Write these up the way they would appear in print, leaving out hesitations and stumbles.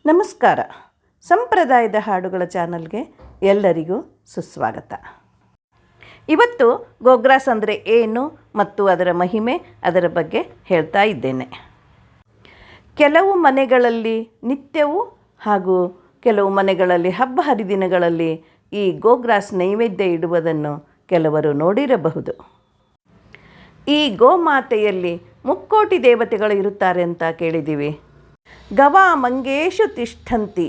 ನಮಸ್ಕಾರ. ಸಂಪ್ರದಾಯದ ಹಾಡುಗಳ ಚಾನಲ್ಗೆ ಎಲ್ಲರಿಗೂ ಸುಸ್ವಾಗತ. ಇವತ್ತು ಗೋಗ್ರಾಸ್ ಅಂದರೆ ಏನು ಮತ್ತು ಅದರ ಮಹಿಮೆ, ಅದರ ಬಗ್ಗೆ ಹೇಳ್ತಾ ಇದ್ದೇನೆ. ಕೆಲವು ಮನೆಗಳಲ್ಲಿ ನಿತ್ಯವೂ ಹಾಗೂ ಕೆಲವು ಮನೆಗಳಲ್ಲಿ ಹಬ್ಬ ಹರಿದಿನಗಳಲ್ಲಿ ಈ ಗೋಗ್ರಾಸ್ ನೈವೇದ್ಯ ಇಡುವುದನ್ನು ಕೆಲವರು ನೋಡಿರಬಹುದು. ಈ ಗೋಮಾತೆಯಲ್ಲಿ ಮುಕ್ಕೋಟಿ ದೇವತೆಗಳು ಇರುತ್ತಾರೆ ಅಂತ ಕೇಳಿದ್ದೀವಿ. ಗವಾ ಮಂಗೇಶು ತಿಷ್ಠಂತಿ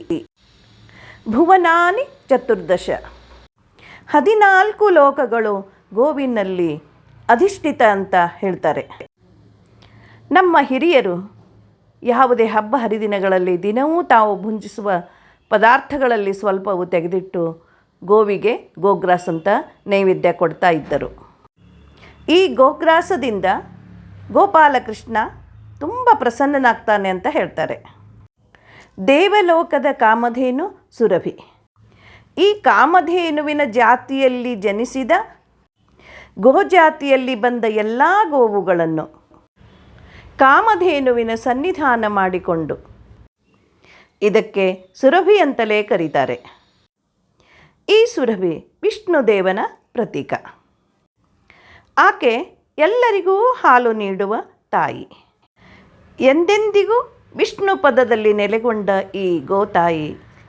ಭುವನಾನಿ ಚತುರ್ದಶ. 14 ಲೋಕಗಳು ಗೋವಿನಲ್ಲಿ ಅಧಿಷ್ಠಿತ ಅಂತ ಹೇಳ್ತಾರೆ. ನಮ್ಮ ಹಿರಿಯರು ಯಾವುದೇ ಹಬ್ಬ ಹರಿದಿನಗಳಲ್ಲಿ ದಿನವೂ ತಾವು ಭುಂಜಿಸುವ ಪದಾರ್ಥಗಳಲ್ಲಿ ಸ್ವಲ್ಪವು ತೆಗೆದಿಟ್ಟು ಗೋವಿಗೆ ಗೋಗ್ರಾಸ್ ಅಂತ ನೈವೇದ್ಯ ಕೊಡ್ತಾ ಇದ್ದರು. ಈ ಗೋಗ್ರಾಸದಿಂದ ಗೋಪಾಲಕೃಷ್ಣ ತುಂಬ ಪ್ರಸನ್ನನಾಗ್ತಾನೆ ಅಂತ ಹೇಳ್ತಾರೆ. ದೇವಲೋಕದ ಕಾಮಧೇನು ಸುರಭಿ. ಈ ಕಾಮಧೇನುವಿನ ಜಾತಿಯಲ್ಲಿ ಜನಿಸಿದ ಗೋಜಾತಿಯಲ್ಲಿ ಬಂದ ಎಲ್ಲ ಗೋವುಗಳನ್ನು ಕಾಮಧೇನುವಿನ ಸನ್ನಿಧಾನ ಮಾಡಿಕೊಂಡು ಇದಕ್ಕೆ ಸುರಭಿ ಅಂತಲೇ ಕರೀತಾರೆ. ಈ ಸುರಭಿ ವಿಷ್ಣುದೇವನ ಪ್ರತೀಕ. ಆಕೆ ಎಲ್ಲರಿಗೂ ಹಾಲು ನೀಡುವ ತಾಯಿ. ಎಂದೆಂದಿಗೂ ವಿಷ್ಣು ಪದದಲ್ಲಿ ನೆಲೆಗೊಂಡ ಈ ಗೋತಾಯಿ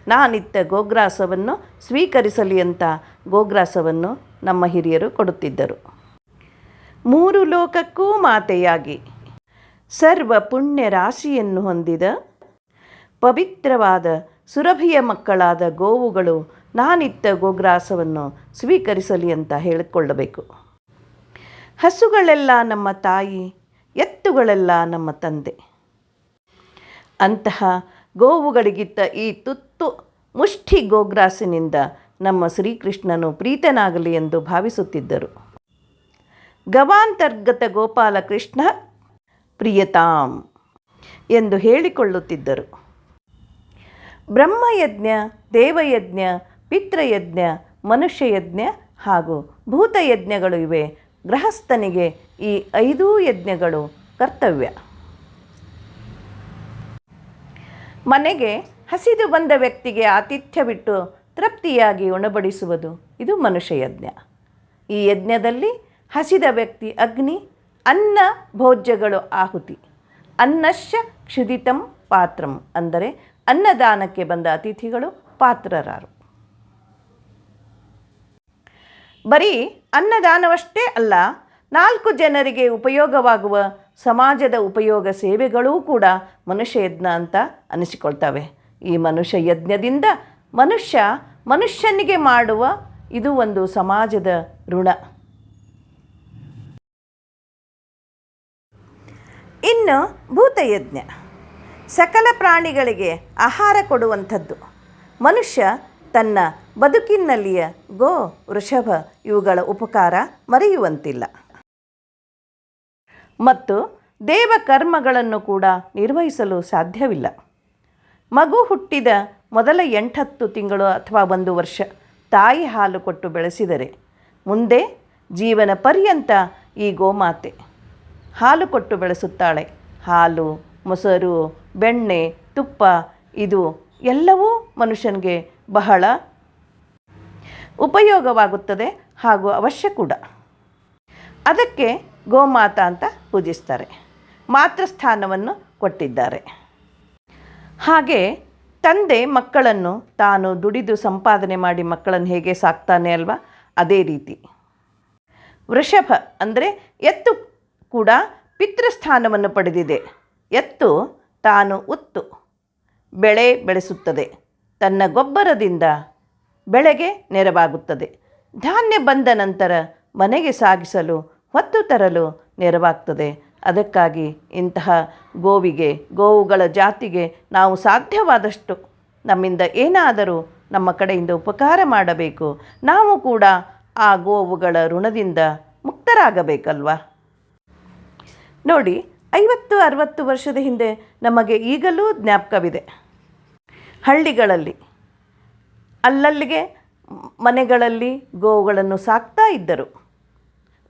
ನಾನಿತ್ತ ಗೋಗ್ರಾಸವನ್ನು ಸ್ವೀಕರಿಸಲಿ ಅಂತ ಗೋಗ್ರಾಸವನ್ನು ನಮ್ಮ ಹಿರಿಯರು ಕೊಡುತ್ತಿದ್ದರು. 3 ಲೋಕಕ್ಕೂ ಮಾತೆಯಾಗಿ ಸರ್ವ ಪುಣ್ಯ ರಾಶಿಯನ್ನು ಹೊಂದಿದ ಪವಿತ್ರವಾದ ಸುರಭಿಯ ಮಕ್ಕಳಾದ ಗೋವುಗಳು ನಾನಿತ್ತ ಗೋಗ್ರಾಸವನ್ನು ಸ್ವೀಕರಿಸಲಿ ಅಂತ ಹೇಳಿಕೊಳ್ಳಬೇಕು. ಹಸುಗಳೆಲ್ಲ ನಮ್ಮ ತಾಯಿ, ಎತ್ತುಗಳೆಲ್ಲ ನಮ್ಮ ತಂದೆ. ಅಂತಹ ಗೋವುಗಳಿಗಿತ್ತ ಈ ತುತ್ತು ಮುಷ್ಠಿ ಗೋಗ್ರಾಸಿನಿಂದ ನಮ್ಮ ಶ್ರೀಕೃಷ್ಣನು ಪ್ರೀತನಾಗಲಿ ಎಂದು ಭಾವಿಸುತ್ತಿದ್ದರು. ಗವಾಂತರ್ಗತ ಗೋಪಾಲಕೃಷ್ಣ ಪ್ರಿಯತಾಂ ಎಂದು ಹೇಳಿಕೊಳ್ಳುತ್ತಿದ್ದರು. ಬ್ರಹ್ಮಯಜ್ಞ, ದೇವಯಜ್ಞ, ಪಿತೃಯಜ್ಞ, ಮನುಷ್ಯಯಜ್ಞ ಹಾಗೂ ಭೂತಯಜ್ಞಗಳು ಇವೆ. ಗೃಹಸ್ಥನಿಗೆ ಈ 5 ಯಜ್ಞಗಳು ಕರ್ತವ್ಯ. ಮನೆಗೆ ಹಸಿದು ಬಂದ ವ್ಯಕ್ತಿಗೆ ಆತಿಥ್ಯವಿಟ್ಟು ತೃಪ್ತಿಯಾಗಿ ಉಣಬಡಿಸುವುದು ಇದು ಮನುಷ್ಯಯಜ್ಞ. ಈ ಯಜ್ಞದಲ್ಲಿ ಹಸಿದ ವ್ಯಕ್ತಿ ಅಗ್ನಿ, ಅನ್ನ ಭೋಜ್ಯಗಳು ಆಹುತಿ. ಅನ್ನಶ್ಚ ಕ್ಷುದಿತಂ ಪಾತ್ರಂ ಅಂದರೆ ಅನ್ನದಾನಕ್ಕೆ ಬಂದ ಅತಿಥಿಗಳು ಪಾತ್ರರಾರು. ಬರೀ ಅನ್ನದಾನವಷ್ಟೇ ಅಲ್ಲ, 4 ಜನರಿಗೆ ಉಪಯೋಗವಾಗುವ ಸಮಾಜದ ಉಪಯೋಗ ಸೇವೆಗಳೂ ಕೂಡ ಮನುಷ್ಯಯಜ್ಞ ಅಂತ ಅನಿಸಿಕೊಳ್ತವೆ. ಈ ಮನುಷ್ಯಯಜ್ಞದಿಂದ ಮನುಷ್ಯನಿಗೆ ಮಾಡುವ ಇದು ಒಂದು ಸಮಾಜದ ಋಣ. ಇನ್ನು ಭೂತಯಜ್ಞ ಸಕಲ ಪ್ರಾಣಿಗಳಿಗೆ ಆಹಾರ ಕೊಡುವಂಥದ್ದು. ಮನುಷ್ಯ ತನ್ನ ಬದುಕಿನಲ್ಲಿಯ ಗೋ, ವೃಷಭ ಇವುಗಳ ಉಪಕಾರ ಮರೆಯುವಂತಿಲ್ಲ ಮತ್ತು ದೇವ ಕರ್ಮಗಳನ್ನು ಕೂಡ ನಿರ್ವಹಿಸಲು ಸಾಧ್ಯವಿಲ್ಲ. ಮಗು ಹುಟ್ಟಿದ ಮೊದಲ 8-10 ತಿಂಗಳು ಅಥವಾ 1 ವರ್ಷ ತಾಯಿ ಹಾಲು ಕೊಟ್ಟು ಬೆಳೆಸಿದರೆ ಮುಂದೆ ಜೀವನ ಪರ್ಯಂತ ಈ ಗೋಮಾತೆ ಹಾಲು ಕೊಟ್ಟು ಬೆಳೆಸುತ್ತಾಳೆ. ಹಾಲು, ಮೊಸರು, ಬೆಣ್ಣೆ, ತುಪ್ಪ ಇದು ಎಲ್ಲವೂ ಮನುಷ್ಯನಿಗೆ ಬಹಳ ಉಪಯೋಗವಾಗುತ್ತದೆ ಹಾಗೂ ಅವಶ್ಯ ಕೂಡ. ಅದಕ್ಕೆ ಗೋಮಾತಾ ಅಂತ ಪೂಜಿಸ್ತಾರೆ. ಮಾತೃಸ್ಥಾನವನ್ನು ಕೊಟ್ಟಿದ್ದಾರೆ. ಹಾಗೆ ತಂದೆ ಮಕ್ಕಳನ್ನು ತಾನು ದುಡಿದು ಸಂಪಾದನೆ ಮಾಡಿ ಮಕ್ಕಳನ್ನು ಹೇಗೆ ಸಾಕ್ತಾನೆ ಅಲ್ವಾ, ಅದೇ ರೀತಿ ವೃಷಭ ಅಂದರೆ ಎತ್ತು ಕೂಡ ಪಿತೃಸ್ಥಾನವನ್ನು ಪಡೆದಿದೆ. ಎತ್ತು ತಾನು ಉತ್ತು ಬೆಳೆ ಬೆಳೆಸುತ್ತದೆ. ತನ್ನ ಗೊಬ್ಬರದಿಂದ ಬೆಳೆಗೆ ನೆರವಾಗುತ್ತದೆ. ಧಾನ್ಯ ಬಂದ ನಂತರ ಮನೆಗೆ ಸಾಗಿಸಲು ಹೊತ್ತು ತರಲು ನೆರವಾಗ್ತದೆ. ಅದಕ್ಕಾಗಿ ಇಂತಹ ಗೋವುಗಳ ಜಾತಿಗೆ ನಾವು ಸಾಧ್ಯವಾದಷ್ಟು ನಮ್ಮಿಂದ ಏನಾದರೂ ನಮ್ಮ ಕಡೆಯಿಂದ ಉಪಕಾರ ಮಾಡಬೇಕು. ನಾವು ಕೂಡ ಆ ಗೋವುಗಳ ಋಣದಿಂದ ಮುಕ್ತರಾಗಬೇಕಲ್ವ. ನೋಡಿ, 50-60 ವರ್ಷದ ಹಿಂದೆ ನಮಗೆ ಈಗಲೂ ಜ್ಞಾಪಕವಿದೆ. ಹಳ್ಳಿಗಳಲ್ಲಿ ಅಲ್ಲಲ್ಲಿಗೆ ಮನೆಗಳಲ್ಲಿ ಗೋವುಗಳನ್ನು ಸಾಕ್ತಾ ಇದ್ದರು.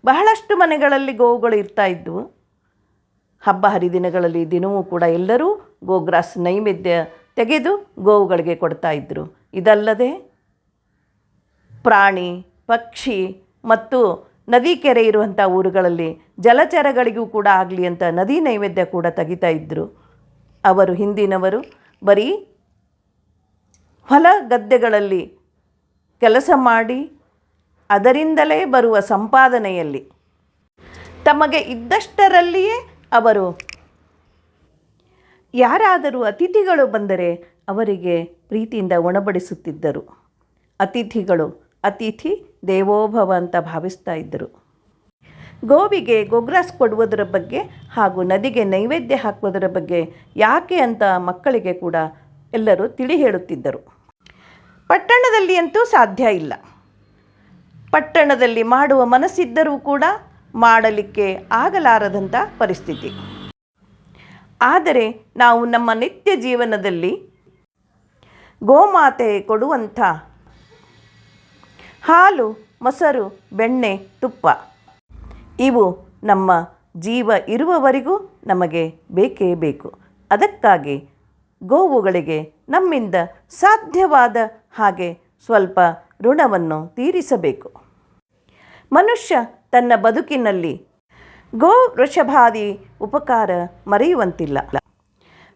ಬಹಳಷ್ಟು ಮನೆಗಳಲ್ಲಿ ಗೋವುಗಳು ಇರ್ತಾ ಇದ್ದವು. ಹಬ್ಬ ಹರಿದಿನಗಳಲ್ಲಿ ದಿನವೂ ಕೂಡ ಎಲ್ಲರೂ ಗೋಗ್ರಾಸ್ ನೈವೇದ್ಯ ತೆಗೆದು ಗೋವುಗಳಿಗೆ ಕೊಡ್ತಾ ಇದ್ದರು. ಇದಲ್ಲದೆ ಪ್ರಾಣಿ ಪಕ್ಷಿ ಮತ್ತು ನದಿ ಕೆರೆ ಇರುವಂಥ ಊರುಗಳಲ್ಲಿ ಜಲಚರಗಳಿಗೂ ಕೂಡ ಆಗಲಿ ಅಂತ ನದಿ ನೈವೇದ್ಯ ಕೂಡ ತೆಗಿತಾ ಇದ್ದರು. ಅವರು ಹಿಂದಿನವರು ಬರೀ ಹೊಲ ಗದ್ದೆಗಳಲ್ಲಿ ಕೆಲಸ ಮಾಡಿ ಅದರಿಂದಲೇ ಬರುವ ಸಂಪಾದನೆಯಲ್ಲಿ ತಮಗೆ ಇದ್ದಷ್ಟರಲ್ಲಿಯೇ ಅವರು ಯಾರಾದರೂ ಅತಿಥಿಗಳು ಬಂದರೆ ಅವರಿಗೆ ಪ್ರೀತಿಯಿಂದ ಉಣಬಡಿಸುತ್ತಿದ್ದರು. ಅತಿಥಿ ದೇವೋಭವ ಅಂತ ಭಾವಿಸ್ತಾ ಇದ್ದರು. ಗೋವಿಗೆ ಗೊಗ್ರಾಸ್ ಕೊಡುವುದರ ಬಗ್ಗೆ ಹಾಗೂ ನದಿಗೆ ನೈವೇದ್ಯ ಹಾಕುವುದರ ಬಗ್ಗೆ ಯಾಕೆ ಅಂತ ಮಕ್ಕಳಿಗೆ ಕೂಡ ಎಲ್ಲರೂ ತಿಳಿ ಹೇಳುತ್ತಿದ್ದರು. ಪಟ್ಟಣದಲ್ಲಿ ಅಂತೂ ಸಾಧ್ಯ ಇಲ್ಲ. ಪಟ್ಟಣದಲ್ಲಿ ಮಾಡುವ ಮನಸ್ಸಿದ್ದರೂ ಕೂಡ ಮಾಡಲಿಕ್ಕೆ ಆಗಲಾರದಂಥ ಪರಿಸ್ಥಿತಿ. ಆದರೆ ನಾವು ನಮ್ಮ ನಿತ್ಯ ಜೀವನದಲ್ಲಿ ಗೋಮಾತೆ ಕೊಡುವಂಥ ಹಾಲು, ಮೊಸರು, ಬೆಣ್ಣೆ, ತುಪ್ಪ ಇವು ನಮ್ಮ ಜೀವ ಇರುವವರೆಗೂ ನಮಗೆ ಬೇಕೇ ಬೇಕು. ಅದಕ್ಕಾಗಿ ಗೋವುಗಳಿಗೆ ನಮ್ಮಿಂದ ಸಾಧ್ಯವಾದ ಹಾಗೆ ಸ್ವಲ್ಪ ಋಣವನ್ನು ತೀರಿಸಬೇಕು. ಮನುಷ್ಯ ತನ್ನ ಬದುಕಿನಲ್ಲಿ ಗೋ ವೃಷಭಾದಿ ಉಪಕಾರ ಮರೆಯುವಂತಿಲ್ಲ.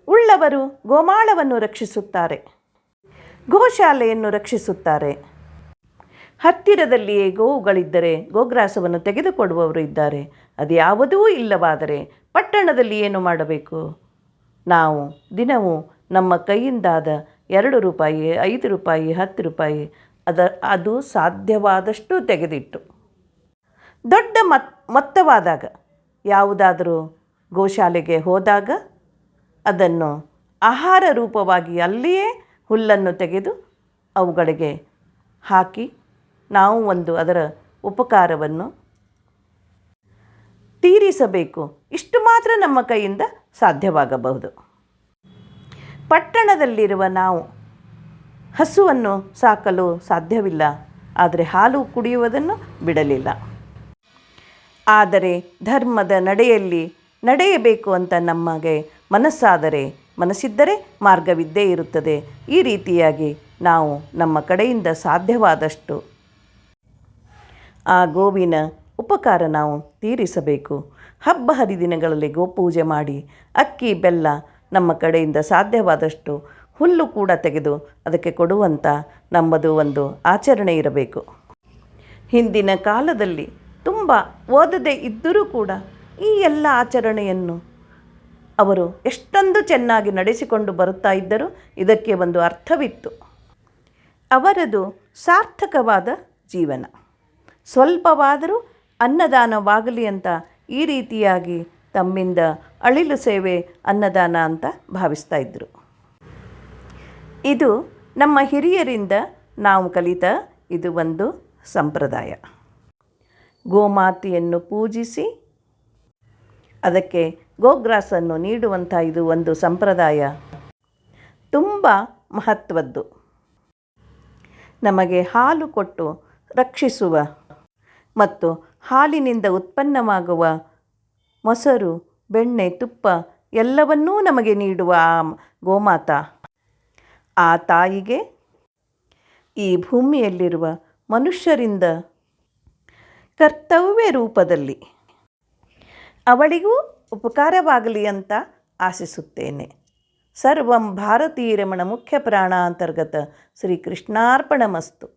ಉಳ್ಳವರು ಗೋಮಾಳವನ್ನು ರಕ್ಷಿಸುತ್ತಾರೆ, ಗೋಶಾಲೆಯನ್ನು ರಕ್ಷಿಸುತ್ತಾರೆ. ಹತ್ತಿರದಲ್ಲಿಯೇ ಗೋವುಗಳಿದ್ದರೆ ಗೋಗ್ರಾಸವನ್ನು ತೆಗೆದುಕೊಡುವವರು ಇದ್ದಾರೆ. ಅದು ಯಾವುದೂ ಇಲ್ಲವಾದರೆ ಪಟ್ಟಣದಲ್ಲಿ ಏನು ಮಾಡಬೇಕು? ನಾವು ದಿನವೂ ನಮ್ಮ ಕೈಯಿಂದಾದ 2 ರೂಪಾಯಿ, 5 ರೂಪಾಯಿ, 10 ರೂಪಾಯಿ ಅದು ಸಾಧ್ಯವಾದಷ್ಟು ತೆಗೆದಿಟ್ಟು ದೊಡ್ಡ ಮೊತ್ತವಾದಾಗ ಯಾವುದಾದರೂ ಗೋಶಾಲೆಗೆ ಹೋದಾಗ ಅದನ್ನು ಆಹಾರ ರೂಪವಾಗಿ ಅಲ್ಲಿಯೇ ಹುಲ್ಲನ್ನು ತೆಗೆದು ಅವುಗಳಿಗೆ ಹಾಕಿ ನಾವು ಅದರ ಉಪಕಾರವನ್ನು ತೀರಿಸಬೇಕು. ಇಷ್ಟು ಮಾತ್ರ ನಮ್ಮ ಕೈಯಿಂದ ಸಾಧ್ಯವಾಗಬಹುದು. ಪಟ್ಟಣದಲ್ಲಿರುವ ನಾವು ಹಸುವನ್ನು ಸಾಕಲು ಸಾಧ್ಯವಿಲ್ಲ, ಆದರೆ ಹಾಲು ಕುಡಿಯುವುದನ್ನು ಬಿಡಲಿಲ್ಲ. ಆದರೆ ಧರ್ಮದ ನಡೆಯಲ್ಲಿ ನಡೆಯಬೇಕು ಅಂತ ನಮಗೆ ಮನಸ್ಸಿದ್ದರೆ ಮಾರ್ಗವಿದ್ದೇ ಇರುತ್ತದೆ. ಈ ರೀತಿಯಾಗಿ ನಾವು ನಮ್ಮ ಕಡೆಯಿಂದ ಸಾಧ್ಯವಾದಷ್ಟು ಆ ಗೋವಿನ ಉಪಕಾರ ನಾವು ತೀರಿಸಬೇಕು. ಹಬ್ಬ ಹರಿದಿನಗಳಲ್ಲಿ ಗೋಪೂಜೆ ಮಾಡಿ ಅಕ್ಕಿ ಬೆಲ್ಲ ನಮ್ಮ ಕಡೆಯಿಂದ ಸಾಧ್ಯವಾದಷ್ಟು ಹುಲ್ಲು ಕೂಡ ತೆಗೆದು ಅದಕ್ಕೆ ಕೊಡುವಂಥ ನಮ್ಮದು ಒಂದು ಆಚರಣೆ ಇರಬೇಕು. ಹಿಂದಿನ ಕಾಲದಲ್ಲಿ ತುಂಬ ಓದದೇ ಇದ್ದರೂ ಕೂಡ ಈ ಎಲ್ಲ ಆಚರಣೆಯನ್ನು ಅವರು ಎಷ್ಟೊಂದು ಚೆನ್ನಾಗಿ ನಡೆಸಿಕೊಂಡು ಬರುತ್ತಾ ಇದ್ದರು. ಇದಕ್ಕೆ ಒಂದು ಅರ್ಥವಿತ್ತು. ಅವರದು ಸಾರ್ಥಕವಾದ ಜೀವನ. ಸ್ವಲ್ಪವಾದರೂ ಅನ್ನದಾನವಾಗಲಿ ಅಂತ ಈ ರೀತಿಯಾಗಿ ತಮ್ಮಿಂದ ಅಳಿಲು ಸೇವೆ ಅನ್ನದಾನ ಅಂತ ಭಾವಿಸ್ತಾ ಇದ್ದರು. ಇದು ನಮ್ಮ ಹಿರಿಯರಿಂದ ನಾವು ಕಲಿತ ಇದು ಒಂದು ಸಂಪ್ರದಾಯ. ಗೋಮಾತೆಯನ್ನು ಪೂಜಿಸಿ ಅದಕ್ಕೆ ಗೋಗ್ರಾಸನ್ನು ನೀಡುವಂಥ ಇದು ಒಂದು ಸಂಪ್ರದಾಯ ತುಂಬ ಮಹತ್ವದ್ದು. ನಮಗೆ ಹಾಲು ಕೊಟ್ಟು ರಕ್ಷಿಸುವ ಮತ್ತು ಹಾಲಿನಿಂದ ಉತ್ಪನ್ನವಾಗುವ ಮೊಸರು, ಬೆಣ್ಣೆ, ತುಪ್ಪ ಎಲ್ಲವನ್ನೂ ನಮಗೆ ನೀಡುವ ಆ ಗೋಮಾತಾ, ಆ ತಾಯಿಗೆ ಈ ಭೂಮಿಯಲ್ಲಿರುವ ಮನುಷ್ಯರಿಂದ ಕರ್ತವ್ಯ ರೂಪದಲ್ಲಿ ಅವಳಿಗೂ ಉಪಕಾರವಾಗಲಿ ಅಂತ ಆಶಿಸುತ್ತೇನೆ. ಸರ್ವಂ ಭಾರತೀರಮಣ ಮುಖ್ಯ ಪ್ರಾಣ ಅಂತರ್ಗತ ಶ್ರೀಕೃಷ್ಣಾರ್ಪಣಮಸ್ತು.